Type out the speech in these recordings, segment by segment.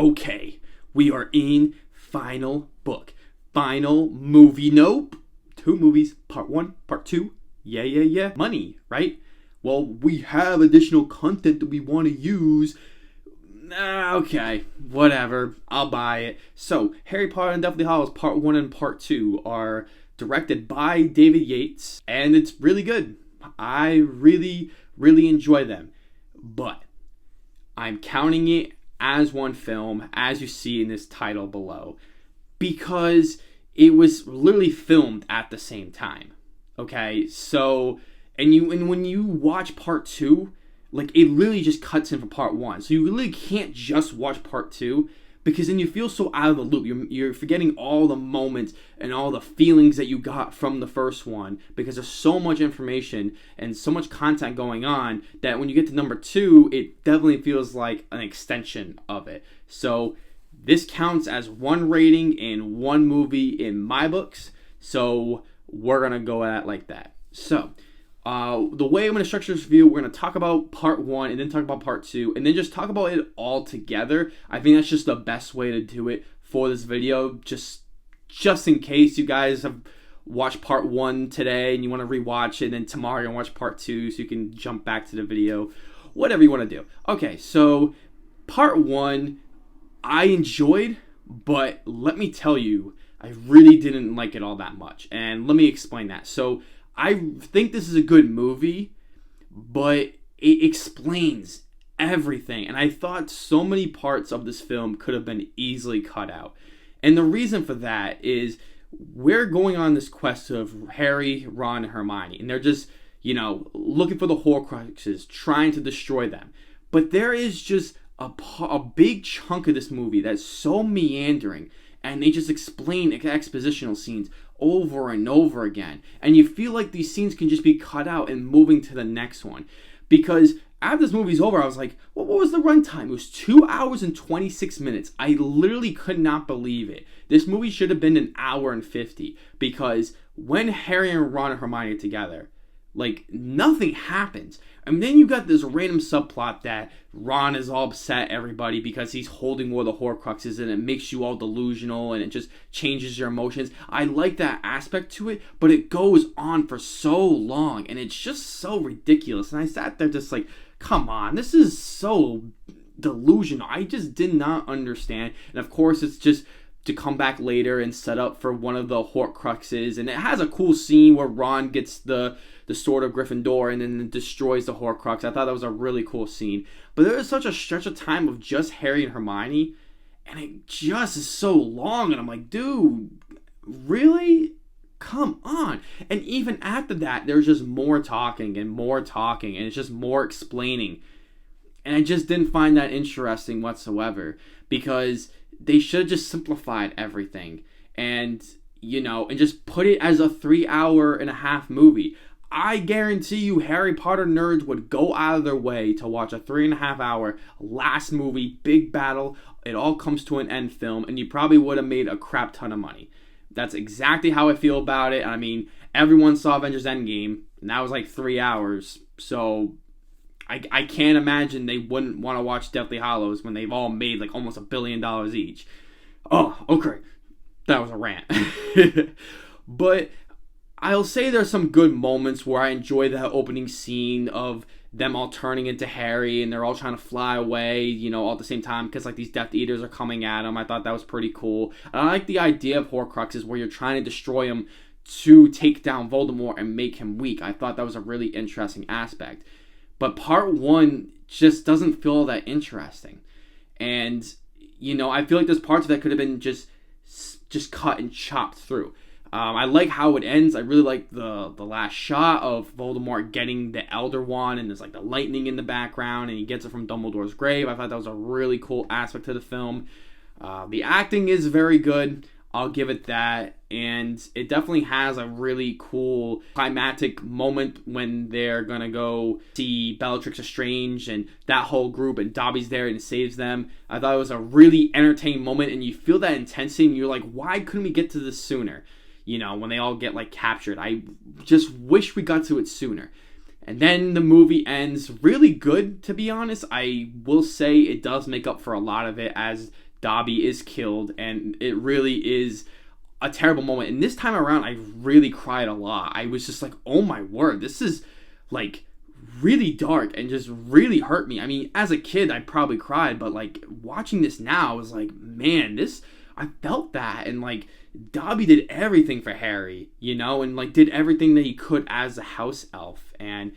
Okay, we are in final book. Final movie. Nope. 2 movies. Part 1, part 2. Yeah. Money, right? Well, we have additional content that we want to use. Okay, whatever. I'll buy it. So, Harry Potter and Deathly Hallows Part 1 and Part 2 are directed by David Yates, and it's really good. I really enjoy them. But I'm counting it as one film, as you see in this title below, because it was literally filmed at the same time. Okay, so and when you watch part 2, like, it literally just cuts in from part 1, so you really can't just watch part 2, because then you feel so out of the loop. You're forgetting all the moments and all the feelings that you got from the first one, because there's so much information and so much content going on that when you get to number 2, it definitely feels like an extension of it. So this counts as one rating in one movie in my books, so we're going to go at it like that. So the way I'm going to structure this review, we're going to talk about part 1 and then talk about part 2 and then just talk about it all together. I think that's just the best way to do it for this video, just in case you guys have watched part 1 today and you want to rewatch it, and then tomorrow you're going to watch part 2 so you can jump back to the video, whatever you want to do. Okay, so part 1 I enjoyed, but let me tell you, I really didn't like it all that much, and let me explain that. So I think this is a good movie, but it explains everything. And I thought so many parts of this film could have been easily cut out. And the reason for that is we're going on this quest of Harry, Ron, and Hermione. And they're just, looking for the Horcruxes, trying to destroy them. But there is just a big chunk of this movie that's so meandering. And they just explain expositional scenes over and over again. And you feel like these scenes can just be cut out and moving to the next one. Because after this movie's over, I was like, well, what was the runtime? It was 2 hours and 26 minutes. I literally could not believe it. This movie should have been an hour and 50. Because when Harry and Ron and Hermione are together, like, nothing happens. And then you got this random subplot that Ron is all upset at everybody because he's holding one of the Horcruxes, and it makes you all delusional and it just changes your emotions. I like that aspect to it, but it goes on for so long and it's just so ridiculous. And I sat there just like, come on, this is so delusional. I just did not understand. And of course, it's just to come back later and set up for one of the Horcruxes. And it has a cool scene where Ron gets the sword of Gryffindor and then destroys the Horcrux. I thought that was a really cool scene. But there is such a stretch of time of just Harry and Hermione, and it just is so long. And I'm like, dude, really? Come on. And even after that, there's just more talking, and it's just more explaining. And I just didn't find that interesting whatsoever, because they should have just simplified everything and just put it as a 3.5-hour movie. I guarantee you Harry Potter nerds would go out of their way to watch a 3.5-hour last movie, big battle, it all comes to an end film, and you probably would have made a crap ton of money. That's exactly how I feel about it. I mean, everyone saw Avengers Endgame, and that was like 3 hours, so I can't imagine they wouldn't want to watch Deathly Hallows when they've all made like almost $1 billion each. Oh, okay. That was a rant. But I'll say there's some good moments where I enjoy that opening scene of them all turning into Harry and they're all trying to fly away, all at the same time, because like these Death Eaters are coming at them. I thought that was pretty cool. And I like the idea of Horcruxes where you're trying to destroy him to take down Voldemort and make him weak. I thought that was a really interesting aspect. But part 1 just doesn't feel that interesting. And, I feel like there's parts of that could have been just cut and chopped through. I like how it ends. I really like the last shot of Voldemort getting the Elder Wand, and there's like the lightning in the background, and he gets it from Dumbledore's grave. I thought that was a really cool aspect to the film. The acting is very good. I'll give it that. And it definitely has a really cool climactic moment when they're going to go see Bellatrix Lestrange and that whole group, and Dobby's there and saves them. I thought it was a really entertaining moment, and you feel that intensity, and you're like, why couldn't we get to this sooner? When they all get like captured. I just wish we got to it sooner. And then the movie ends really good, to be honest. I will say it does make up for a lot of it, as Dobby is killed, and it really is a terrible moment. And this time around, I really cried a lot. I was just like, oh my word, this is like really dark and just really hurt me. I mean, as a kid, I probably cried, but like watching this now, I was like, man, I felt that. And like, Dobby did everything for Harry, you know, and like did everything that he could as a house elf. And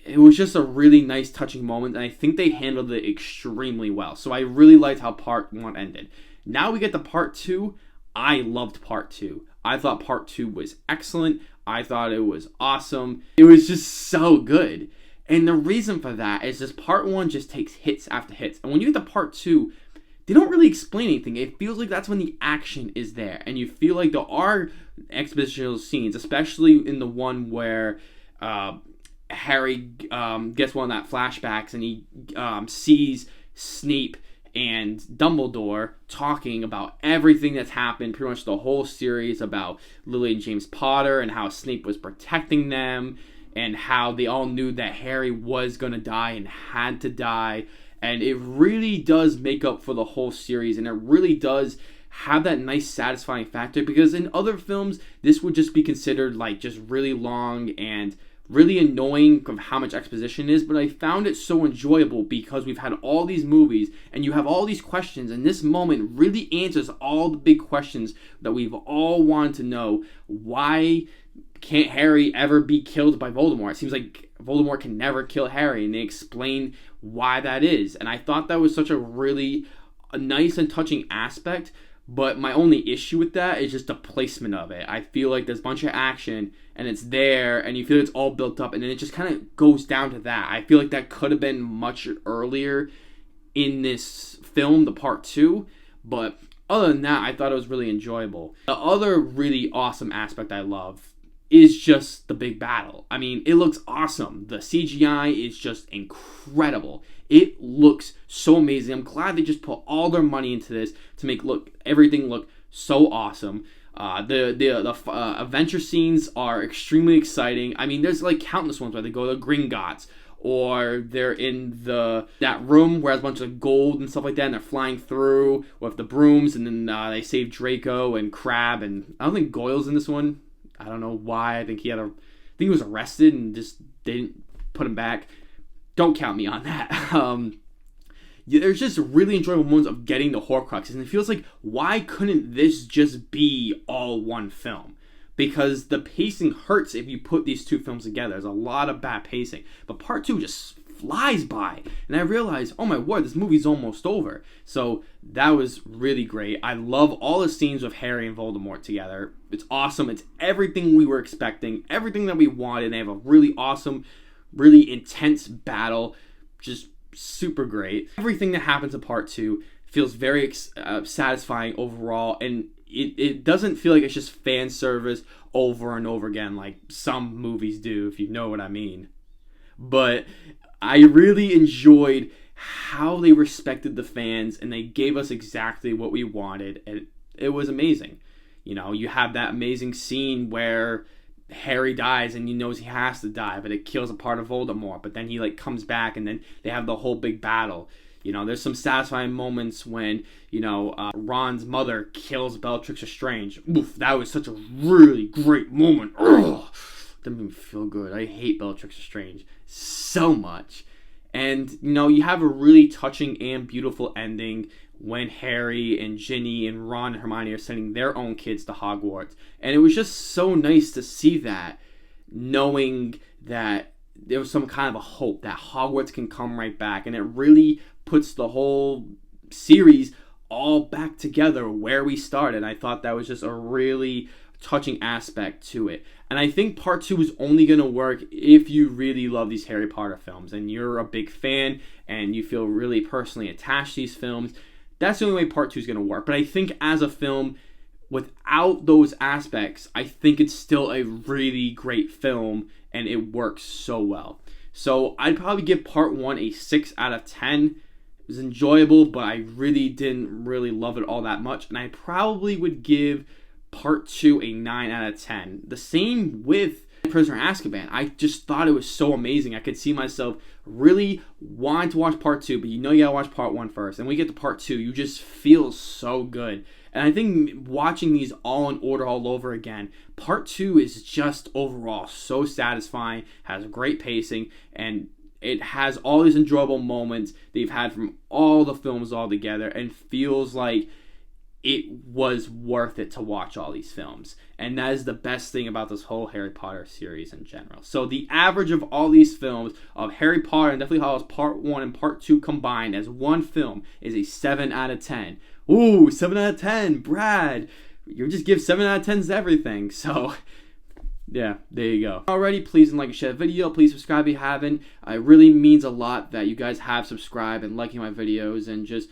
it was just a really nice, touching moment, and I think they handled it extremely well. So I really liked how part 1 ended. Now we get to part 2. I loved part 2. I thought part 2 was excellent. I thought it was awesome. It was just so good. And the reason for that is just part 1 just takes hits after hits. And when you get to part 2, they don't really explain anything. It feels like that's when the action is there. And you feel like there are expositional scenes, especially in the one where Harry gets one of that flashbacks and he sees Snape and Dumbledore talking about everything that's happened, pretty much the whole series, about Lily and James Potter and how Snape was protecting them and how they all knew that Harry was going to die and had to die. And it really does make up for the whole series, and it really does have that nice satisfying factor, because in other films this would just be considered like just really long and really annoying of how much exposition is. But I found it so enjoyable because we've had all these movies and you have all these questions, and this moment really answers all the big questions that we've all wanted to know. Why can't Harry ever be killed by Voldemort? It seems like Voldemort can never kill Harry, and they explain why that is. And I thought that was such a nice and touching aspect. But my only issue with that is just the placement of it. I feel like there's a bunch of action and it's there and you feel it's all built up, and then it just kind of goes down to that. I feel like that could have been much earlier in this film, the part 2. But other than that, I thought it was really enjoyable. The other really awesome aspect I love is just the big battle. I mean, it looks awesome. The CGI is just incredible. It looks so amazing. I'm glad they just put all their money into this to make everything look so awesome. The adventure scenes are extremely exciting. I mean, there's like countless ones where they go to Gringotts, or they're in that room where there's a bunch of gold and stuff like that, and they're flying through with the brooms, and then they save Draco and Crabbe, and I don't think Goyle's in this one. I don't know why. I think he was arrested and just they didn't put him back. Don't count me on that. There's just really enjoyable moments of getting the Horcruxes, and it feels like, why couldn't this just be all one film? Because the pacing hurts if you put these two films together. There's a lot of bad pacing, but part 2 just flies by, and I realized, oh my word, this movie's almost over. So that was really great. I love all the scenes with Harry and Voldemort together. It's awesome. It's everything we were expecting, everything that we wanted. They have a really awesome, really intense battle, just super great. Everything that happens in part 2 feels very satisfying overall, and it doesn't feel like it's just fan service over and over again like some movies do, if you know what I mean. But I really enjoyed how they respected the fans, and they gave us exactly what we wanted, and it was amazing. You know, you have that amazing scene where Harry dies and he knows he has to die, but it kills a part of Voldemort, but then he like comes back, and then they have the whole big battle. You know, there's some satisfying moments when, you know, Ron's mother kills Bellatrix Lestrange. Oof, that was such a really great moment. Ugh, that made me feel good. I hate Bellatrix Lestrange so much. And, you know, you have a really touching and beautiful ending when Harry and Ginny and Ron and Hermione are sending their own kids to Hogwarts. And it was just so nice to see that, knowing that there was some kind of a hope that Hogwarts can come right back. And it really puts the whole series all back together where we started. I thought that was just a really touching aspect to it. And I think part 2 is only going to work if you really love these Harry Potter films and you're a big fan and you feel really personally attached to these films. That's the only way part 2 is going to work. But I think as a film, without those aspects, I think it's still a really great film, and it works so well. So I'd probably give part 1 a 6 out of 10. It was enjoyable, but I really didn't really love it all that much. And I probably would give part 2 a 9 out of 10. The same with Prisoner of Azkaban. I just thought it was so amazing. I could see myself really wanting to watch part 2, but you gotta watch part 1 first. And when we get to part 2, you just feel so good. And I think watching these all in order all over again, part 2 is just overall so satisfying, has great pacing, and it has all these enjoyable moments they've had from all the films all together, and feels like it was worth it to watch all these films. And that is the best thing about this whole Harry Potter series in general. So the average of all these films of Harry Potter and Deathly Hallows Part 1 and Part 2 combined as one film is a 7 out of 10. Ooh, 7 out of 10, Brad. You just give 7 out of 10s to everything. So yeah, there you go. Alrighty, please like and share the video. Please subscribe if you haven't. It really means a lot that you guys have subscribed and liking my videos, and just,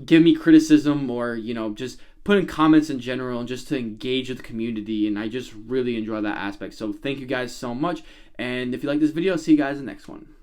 give me criticism, or, just put in comments in general, and just to engage with the community. And I just really enjoy that aspect. So thank you guys so much. And if you like this video, see you guys in the next one.